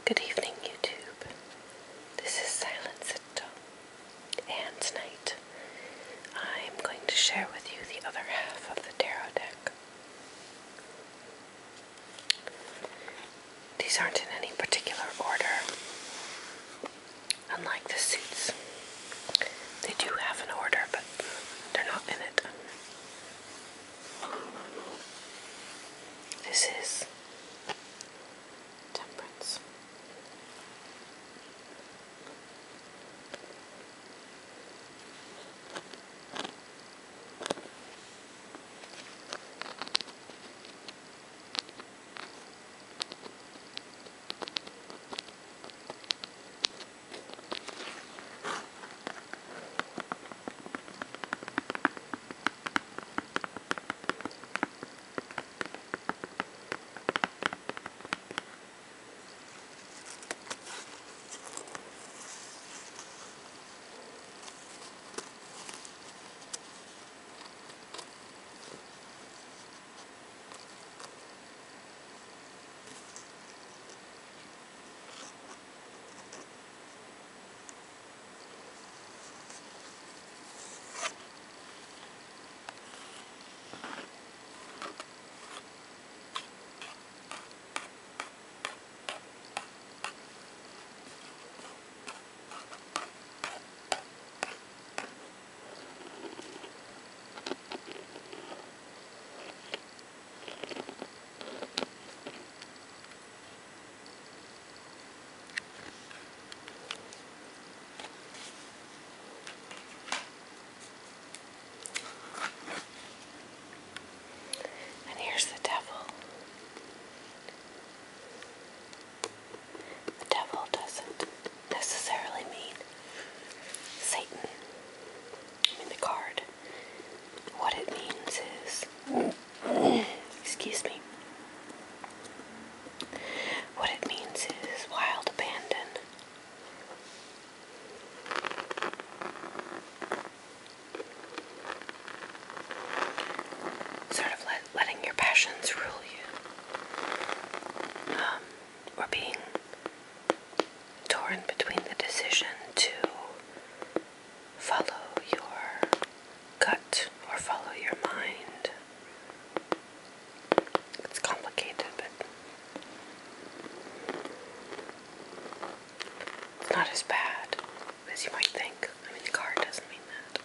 Good evening, YouTube. This is SilentCitadel, and tonight I'm going to share with you the other half of the tarot deck. These aren't in any particular order, unlike the suits. They do have an order, but they're not in it. This is Temperance. And here's the devil. The devil doesn't necessarily mean Satan. I mean the card. What it means is, excuse me. What it means is wild abandon. Sort of letting your passions rule you. Or being torn between the decision to follow your gut or follow your mind. It's complicated, but it's not as bad as you might think. I mean, the card doesn't mean that.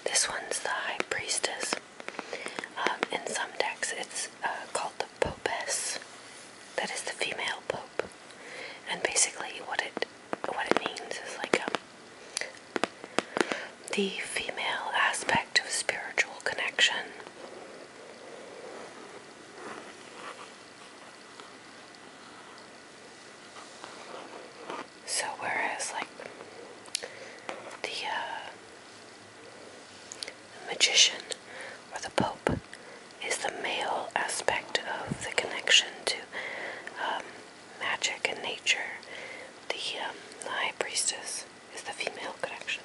This one's the High Priestess. In some decks it's called the Popess. That is the female pope. And basically what it means is like the female aspect of spiritual connection. So whereas like the magician or the pope is the male aspect of the connection to magic and nature, the high priestess is the female connection.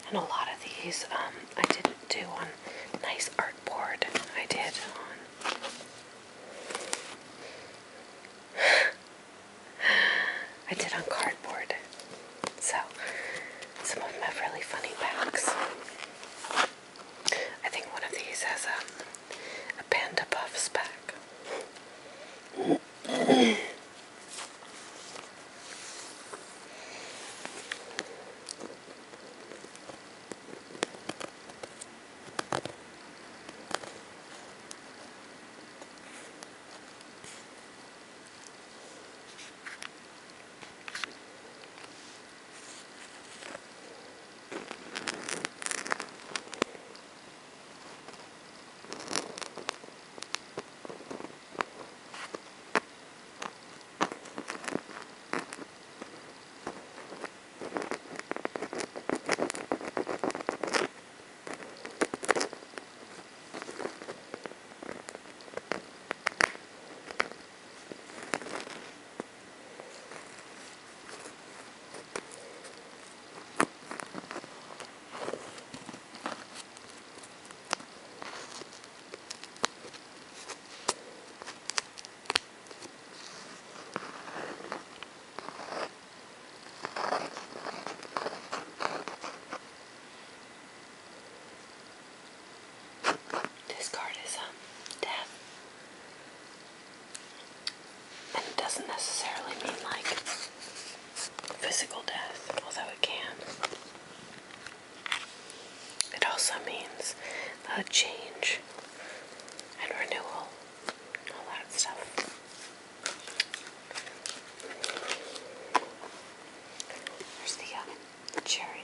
And a lot of these I didn't do on nice artboard. I did on cardboard. So some of them have really funny backs. I think one of these has a Panda Puffs back. This card is death. And it doesn't necessarily mean like physical death, although it can. It also means change and renewal, all that stuff. There's the chariot.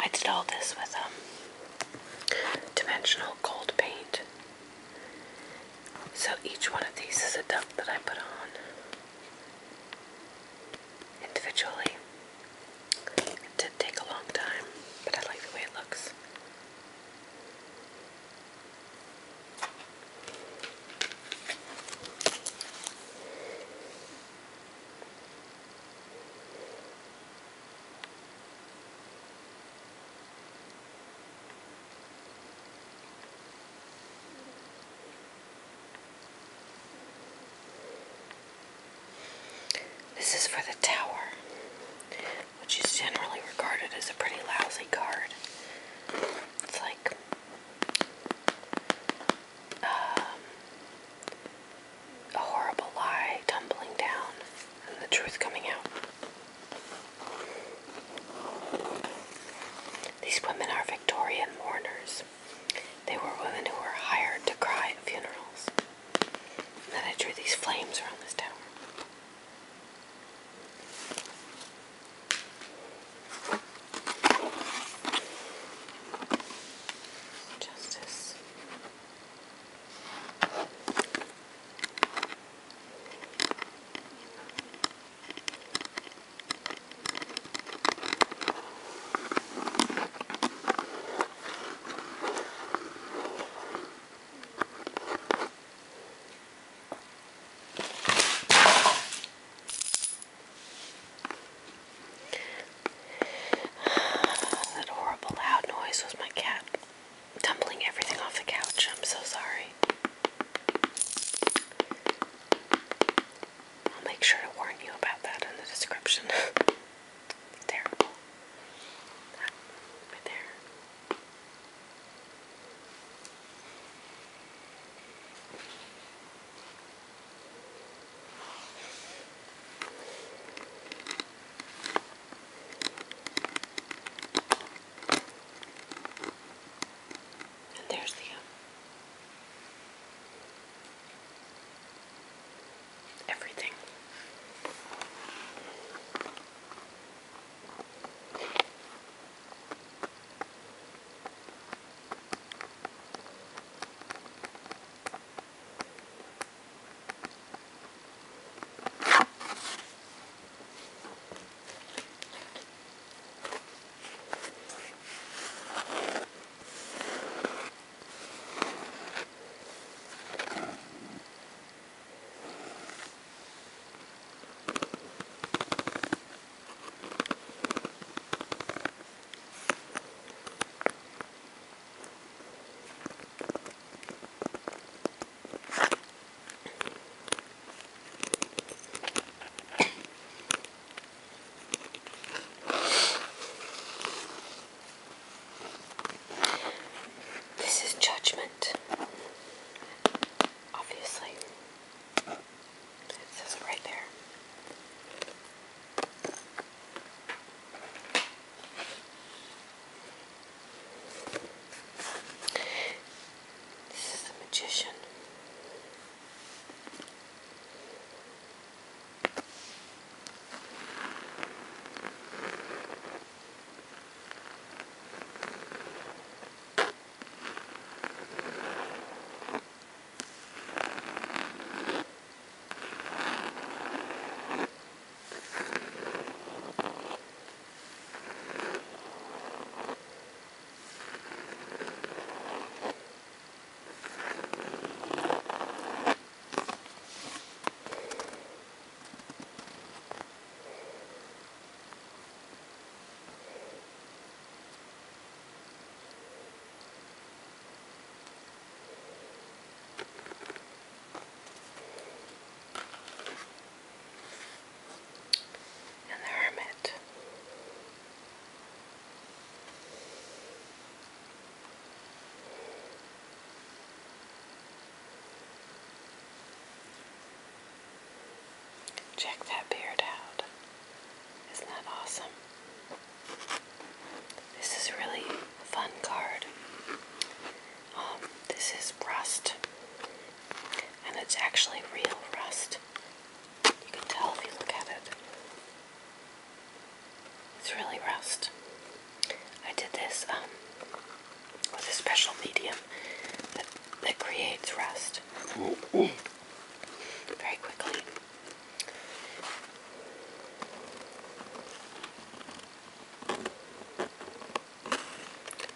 I did all this with dimensional gold paint. So each one of these is a duck that I put on individually. It did take a long time, but I like the way it looks. This is for the Tower, which is generally regarded as a pretty lousy card. It's like a horrible lie tumbling down and the truth coming out. These women are Victorian mourners. They were women who were hired to cry at funerals. And then I drew these flames around this tower. Justice. special medium that creates rust very quickly.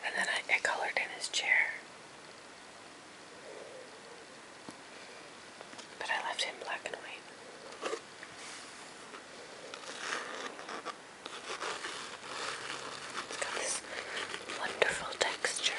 And then I colored in his chair, but I left him black and white. It's got this wonderful texture.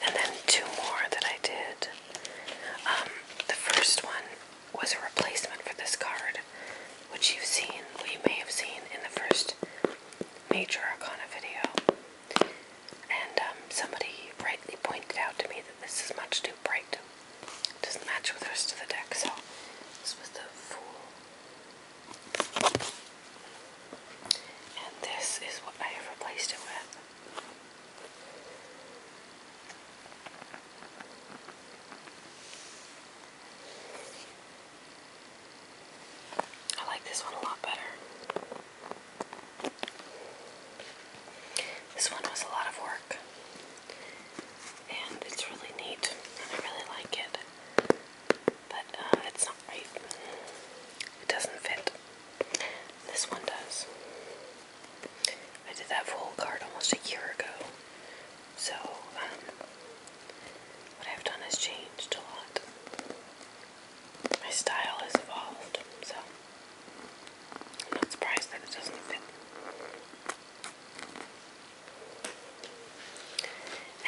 And then two more that I did. The first one was a replacement for this card, which you may have seen in the first Major Arcana video. And somebody rightly pointed out to me that this is much too bright. It doesn't match with the rest of the deck, so this was the Fool. And this is what I have replaced it with. I like this one a lot better. This one was a lot of work, and it's really neat, and I really like it, but it's not right. It doesn't fit. This one does. I did that Fool card almost a year ago, so what I've done has changed a lot. My style has evolved, so I'm not surprised that it doesn't fit.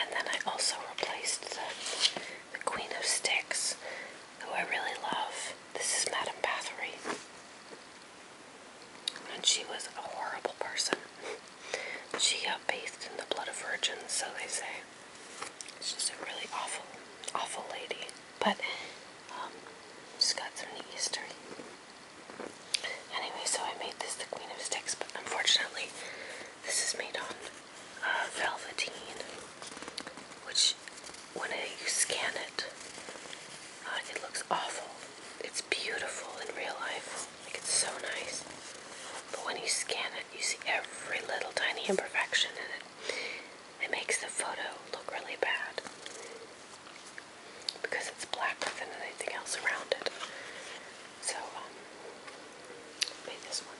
And then I also replaced the Queen of Sticks, who I really love. This is Madame Bathory. And she was a horrible person. She bathed in the blood of virgins, so they say. She's just a really awful, awful lady. But she's got some neat history. Anyway, so I made this the Queen of Sticks, but unfortunately this is made on velveteen, which when you scan it, it looks awful. It's beautiful in real life, like it's so nice, but when you scan it, you see every little tiny imperfection in it. It makes the photo look really bad because it's blacker than anything else around it. So made this one.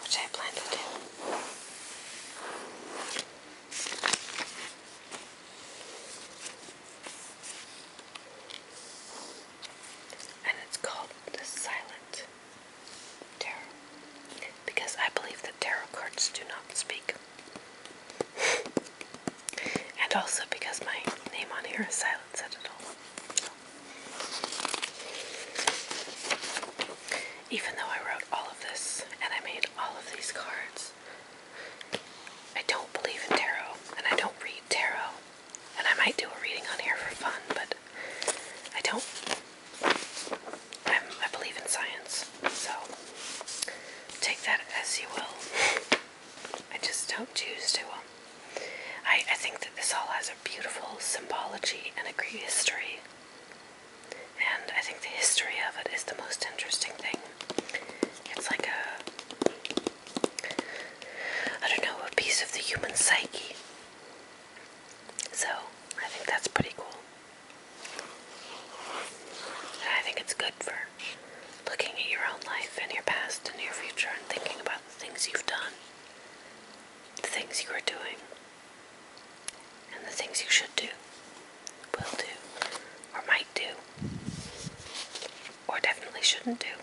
which I plan to do. And it's called the Silent Tarot, because I believe that tarot cards do not speak. And also because my name on here is SilentCitadel. Even though I wrote all of this and I made all of these cards, I don't believe in tarot and I don't read tarot. And I might do a reading on here for fun, but I don't. I believe in science, so take that as you will. I just don't choose to. I think that this all has a beautiful symbology and a great history. And I think the history of it is the most interesting thing. It's like a piece of the human psyche. So, I think that's pretty cool. And I think it's good for looking at your own life and your past and your future and thinking about the things you've done, the things you are doing, and the things you should do, will do, or might do, or definitely shouldn't do.